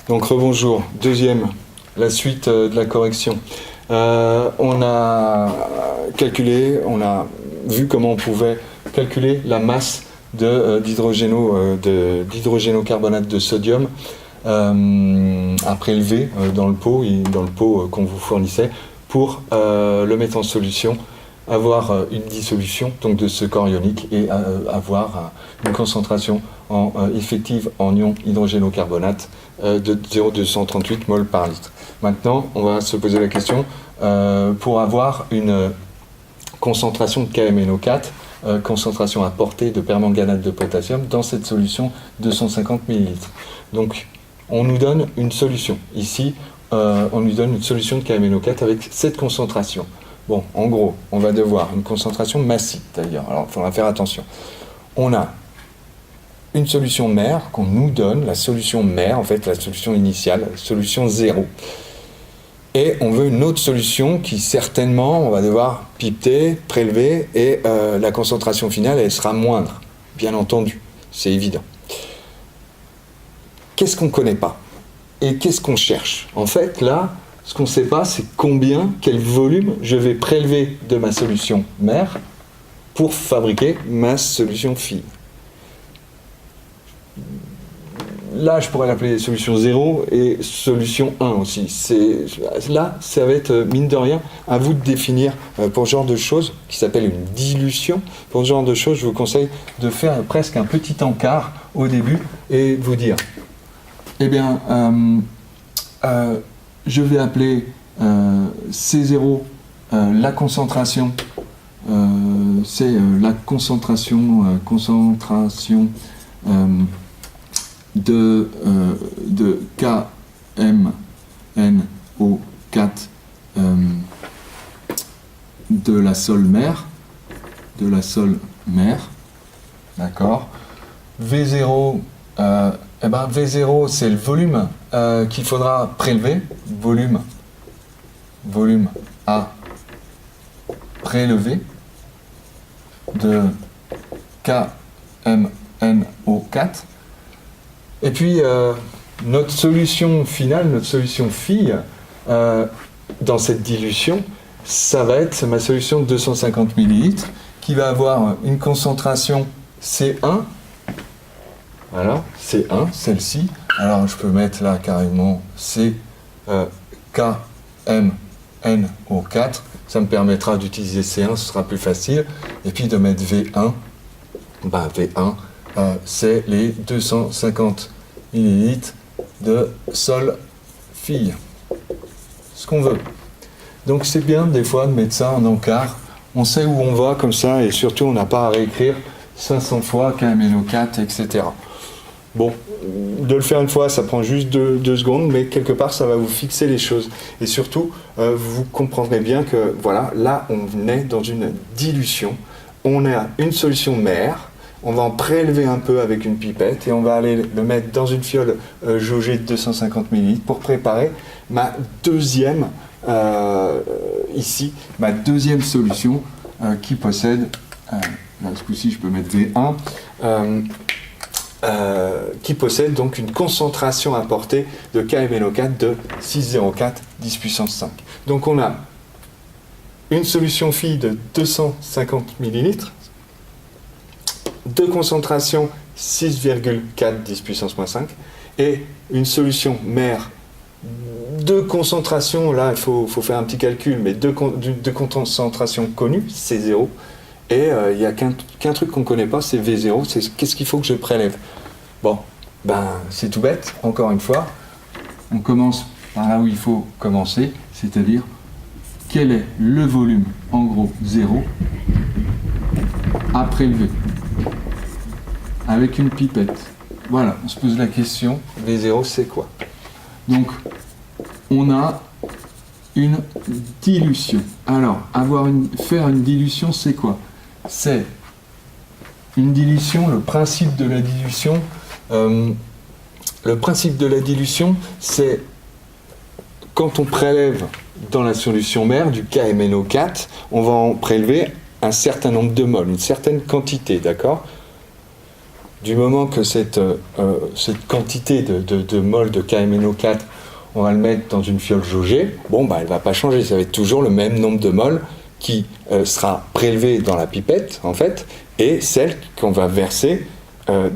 Donc rebonjour, deuxième, la suite de la correction. On a calculé, on a vu comment on pouvait calculer la masse d'hydrogénocarbonate de sodium à prélever dans le pot qu'on vous fournissait pour le mettre en solution, avoir une dissolution donc de ce corps ionique et avoir une concentration effective en ion hydrogénocarbonate de 0,238 mol par litre. Maintenant, on va se poser la question pour avoir une concentration de KMNO4, concentration apportée de permanganate de potassium dans cette solution 250 ml. Donc, on nous donne une solution. Ici, on nous donne une solution de KMNO4 avec cette concentration. Bon, en gros, on va devoir une concentration massive d'ailleurs. Alors, il faudra faire attention. On a une solution mère qu'on nous donne, la solution mère, en fait, la solution initiale, la solution 0. Et on veut une autre solution qui, certainement, on va devoir pipeter, prélever, et la concentration finale, elle sera moindre, bien entendu, c'est évident. Qu'est-ce qu'on ne connaît pas? Et qu'est-ce qu'on cherche? En fait, là, ce qu'on ne sait pas, c'est quel volume je vais prélever de ma solution mère pour fabriquer ma solution fille. Là, je pourrais l'appeler solution 0 et solution 1 aussi. Là, ça va être, mine de rien, à vous de définir pour ce genre de choses, qui s'appelle une dilution. Pour ce genre de choses, je vous conseille de faire presque un petit encart au début et de vous dire, eh bien, je vais appeler C0 la concentration, c'est la concentration de KMNO4 de la sol mère, d'accord. V0, V0 c'est le volume qu'il faudra prélever, volume à prélever de KMNO4. Et puis, notre solution finale, notre solution fille, dans cette dilution, ça va être ma solution de 250 ml, qui va avoir une concentration C1. Voilà, C1, celle-ci. Alors, je peux mettre là carrément KMNO4. Ça me permettra d'utiliser C1, ce sera plus facile. Et puis de mettre V1. V1. C'est les 250 ml de sol fille. Ce qu'on veut. Donc c'est bien des fois de mettre ça en encart. On sait où on va comme ça et surtout on n'a pas à réécrire 500 fois KMNO4, etc. Bon, de le faire une fois, ça prend juste 2 secondes, mais quelque part ça va vous fixer les choses. Et surtout, vous comprendrez bien que voilà, là on est dans une dilution. On a une solution mère. On va en prélever un peu avec une pipette et on va aller le mettre dans une fiole jaugée de 250 ml pour préparer ma deuxième, ma deuxième solution qui possède, là ce coup-ci je peux mettre V1, qui possède donc une concentration apportée de KMNO4 de 6,04 10 puissance 5. Donc on a une solution fille de 250 ml, de concentration 6,4 10 puissance moins 5 et une solution mère de concentration, là il faut faire un petit calcul, mais de concentration connue, c'est 0 et il n'y a qu'un truc qu'on ne connaît pas, c'est V0, c'est qu'est-ce qu'il faut que je prélève. Bon, c'est tout bête, encore une fois, on commence par là où il faut commencer, c'est-à-dire quel est le volume, en gros 0, à prélever avec une pipette. Voilà, on se pose la question, V0 c'est quoi? Donc, on a une dilution. Alors, faire une dilution, c'est quoi? C'est une dilution, le principe de la dilution, c'est quand on prélève dans la solution mère du KMNO4, on va en prélever un certain nombre de moles, une certaine quantité, d'accord? du moment que cette quantité de mol de KMNO4, on va le mettre dans une fiole jaugée, bon, bah, elle ne va pas changer, ça va être toujours le même nombre de mol qui sera prélevé dans la pipette, en fait, et celle qu'on va verser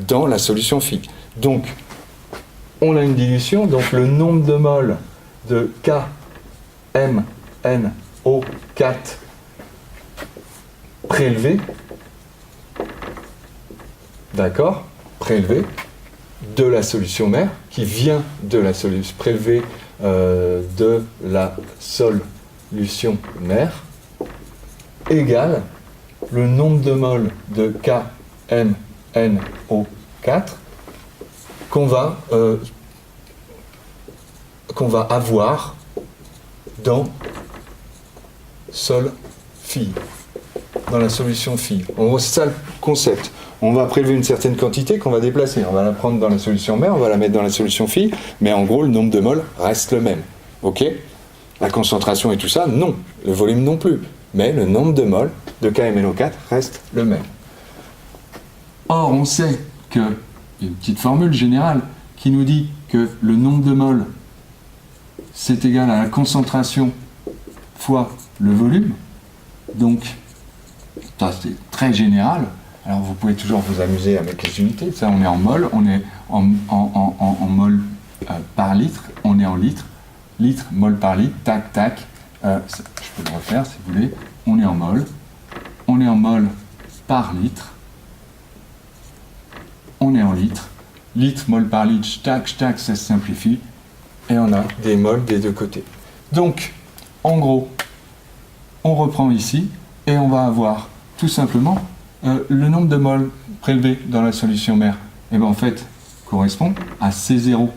dans la solution phi. Donc, on a une dilution, donc le nombre de mol de KMNO4 prélevé, d'accord, prélevé de la solution mère, qui vient de la solution, prélevé de la solution mère, égale le nombre de mol de KMNO4 qu'on va avoir dans sol phi, dans la solution phi. En gros, c'est ça le concept. On va prélever une certaine quantité qu'on va déplacer. On va la prendre dans la solution mère, on va la mettre dans la solution phi, mais en gros, le nombre de mol reste le même. Ok ? La concentration et tout ça, non. Le volume non plus. Mais le nombre de mol de KMNO4 reste le même. Or, on sait qu'il y a une petite formule générale qui nous dit que le nombre de mol, c'est égal à la concentration fois le volume. Donc, ça c'est très général. Alors vous pouvez toujours vous amuser avec les unités. Ça, on est en mol, on est en mol par litre, on est en litre, litre, mol par litre, tac, tac. Je peux le refaire si vous voulez. On est en mol par litre, on est en litre, litre, mol par litre, tac, tac, ça se simplifie, et on a des mols des deux côtés. Donc, en gros, on reprend ici, et on va avoir tout simplement le nombre de mols prélevés dans la solution mère, et bien en fait, correspond à C0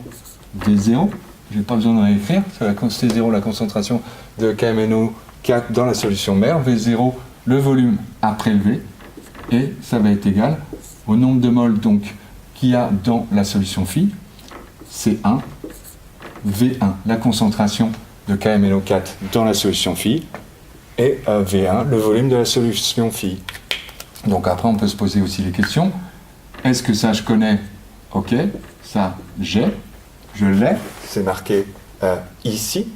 D0. Je n'ai pas besoin de réécrire, c'est C0 la concentration de KMNO4 dans la solution mère, V0 le volume à prélever, et ça va être égal au nombre de mols donc qu'il y a dans la solution phi, C1, V1, la concentration de KMNO4 dans la solution phi, et V1, le volume de la solution phi. Donc après, on peut se poser aussi les questions. Est-ce que ça, je connais? Ok, ça, je l'ai. C'est marqué ici,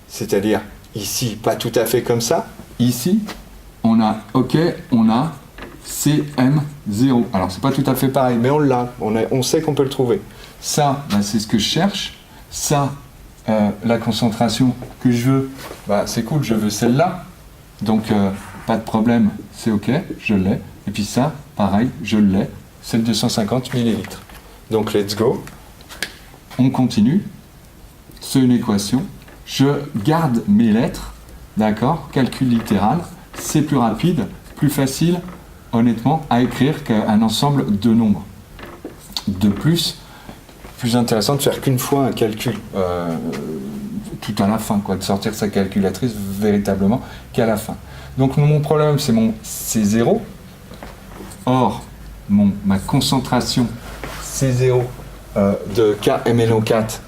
c'est-à-dire ici, pas tout à fait comme ça. Ici, on a, ok, on a CM0. Alors, c'est pas tout à fait pareil, mais on l'a. On sait qu'on peut le trouver. Ça, ben, c'est ce que je cherche. Ça, la concentration que je veux, ben, c'est cool, je veux celle-là. Donc, pas de problème, c'est ok, je l'ai. Et puis ça, pareil, je l'ai, c'est le 250 millilitres. Donc, let's go. On continue. C'est une équation. Je garde mes lettres, d'accord, calcul littéral. C'est plus rapide, plus facile, honnêtement, à écrire qu'un ensemble de nombres. De plus intéressant de faire qu'une fois un calcul, tout à la fin, quoi, de sortir sa calculatrice véritablement qu'à la fin. Donc mon problème, c'est mon C0. Or, ma concentration C0 de KMNO4,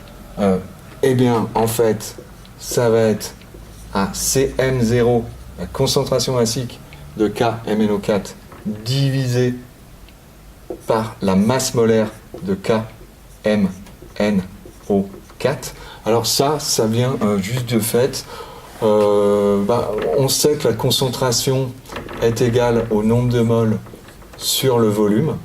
eh bien, en fait, ça va être à CM0, la concentration basique de KMNO4, divisé par la masse molaire de KMNO4. Alors ça vient juste de fait. On sait que la concentration est égale au nombre de moles sur le volume.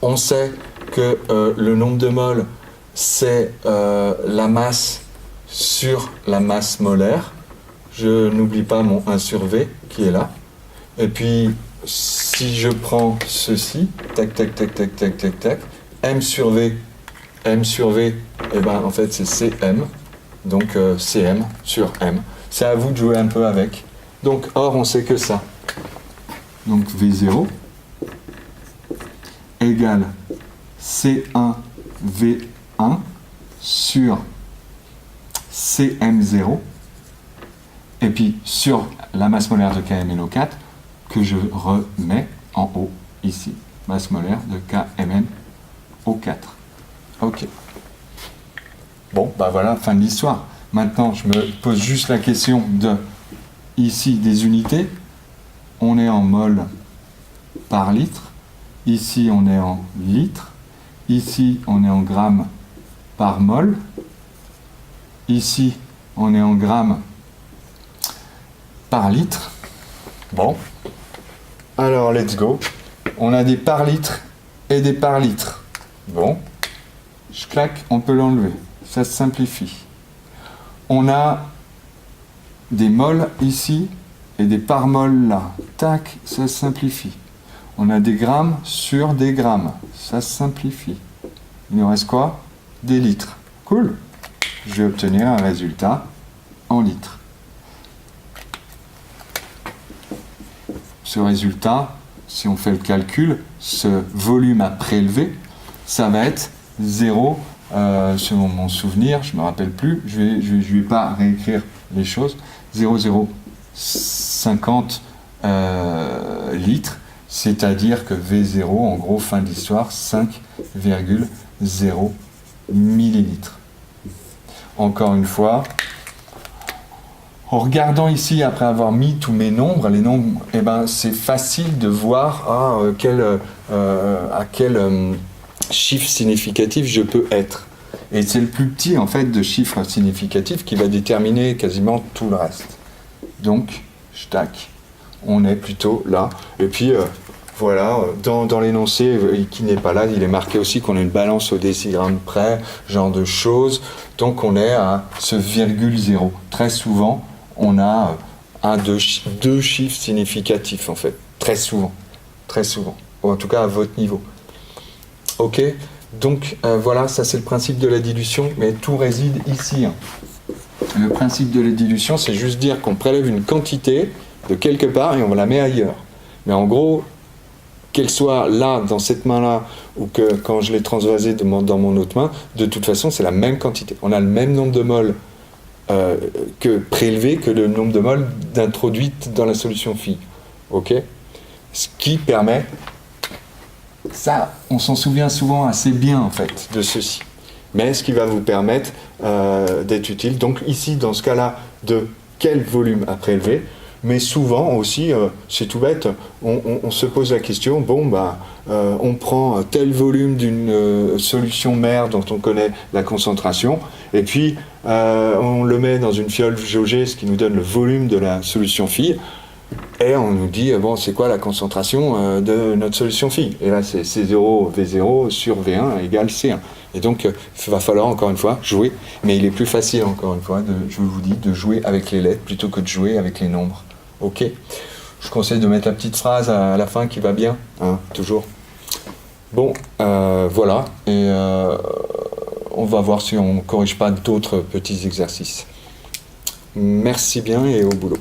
On sait que le nombre de moles, c'est la masse sur la masse molaire. Je n'oublie pas mon 1 sur V qui est là. Et puis, si je prends ceci, tac, tac, tac, tac, tac, tac, tac, M sur V, eh ben, en fait, c'est CM. Donc, CM sur M. C'est à vous de jouer un peu avec. Donc, or, on sait que ça. Donc, V0 égale C1 V1 sur CM0 et puis sur la masse molaire de KMNO4 que je remets en haut ici. Masse molaire de KMNO4. Ok. Bon, bah voilà, fin de l'histoire. Maintenant, je me pose juste la question de, ici, des unités. On est en mol par litre. Ici, on est en litres. Ici, on est en grammes par mol. Ici, on est en grammes par litre. Bon. Alors, let's go. On a des par litre et des par litre. Bon. Je claque, on peut l'enlever. Ça se simplifie. On a des mols ici et des par mols là. Tac, ça se simplifie. On a des grammes sur des grammes. Ça se simplifie. Il nous reste quoi? Des litres. Cool. Je vais obtenir un résultat en litres. Ce résultat, si on fait le calcul, ce volume à prélever, ça va être 0, selon mon souvenir, je ne me rappelle plus, je vais pas réécrire les choses, 0,050 litres, c'est-à-dire que V0, en gros, fin de l'histoire, 5,0 millilitres. Encore une fois, en regardant ici, après avoir mis tous mes nombres, les nombres, eh ben, c'est facile de voir à quel chiffre significatif je peux être. Et c'est le plus petit, en fait, de chiffres significatifs qui va déterminer quasiment tout le reste. Donc, tac, on est plutôt là. Et puis, voilà, dans l'énoncé qui n'est pas là, il est marqué aussi qu'on a une balance au décigramme près, genre de choses. Donc, on est à ce virgule 0. Très souvent, on a deux chiffres significatifs, en fait. Très souvent. Très souvent. Ou en tout cas, à votre niveau. Ok, donc voilà, ça c'est le principe de la dilution, mais tout réside ici. Le principe de la dilution, c'est juste dire qu'on prélève une quantité de quelque part et on la met ailleurs. Mais en gros, qu'elle soit là, dans cette main-là, ou que quand je l'ai transvasée dans mon autre main, de toute façon, c'est la même quantité. On a le même nombre de moles que prélevé que le nombre de moles d'introduites dans la solution phi. Ok, ce qui permet... Ça, on s'en souvient souvent assez bien, en fait, de ceci. Mais ce qui va vous permettre d'être utile, donc ici, dans ce cas-là, de quel volume à prélever, mais souvent aussi, c'est tout bête, on se pose la question, bon, bah, on prend tel volume d'une solution mère dont on connaît la concentration, et puis on le met dans une fiole jaugée, ce qui nous donne le volume de la solution phi. Et on nous dit, bon, c'est quoi la concentration de notre solution phi? Et là, c'est C0, V0 sur V1 égale C1. Et donc, il va falloir, encore une fois, jouer. Mais il est plus facile, encore une fois, je vous dis, de jouer avec les lettres plutôt que de jouer avec les nombres. Ok? Je conseille de mettre la petite phrase à la fin qui va bien, hein, toujours. Bon, voilà. Et on va voir si on ne corrige pas d'autres petits exercices. Merci bien et au boulot.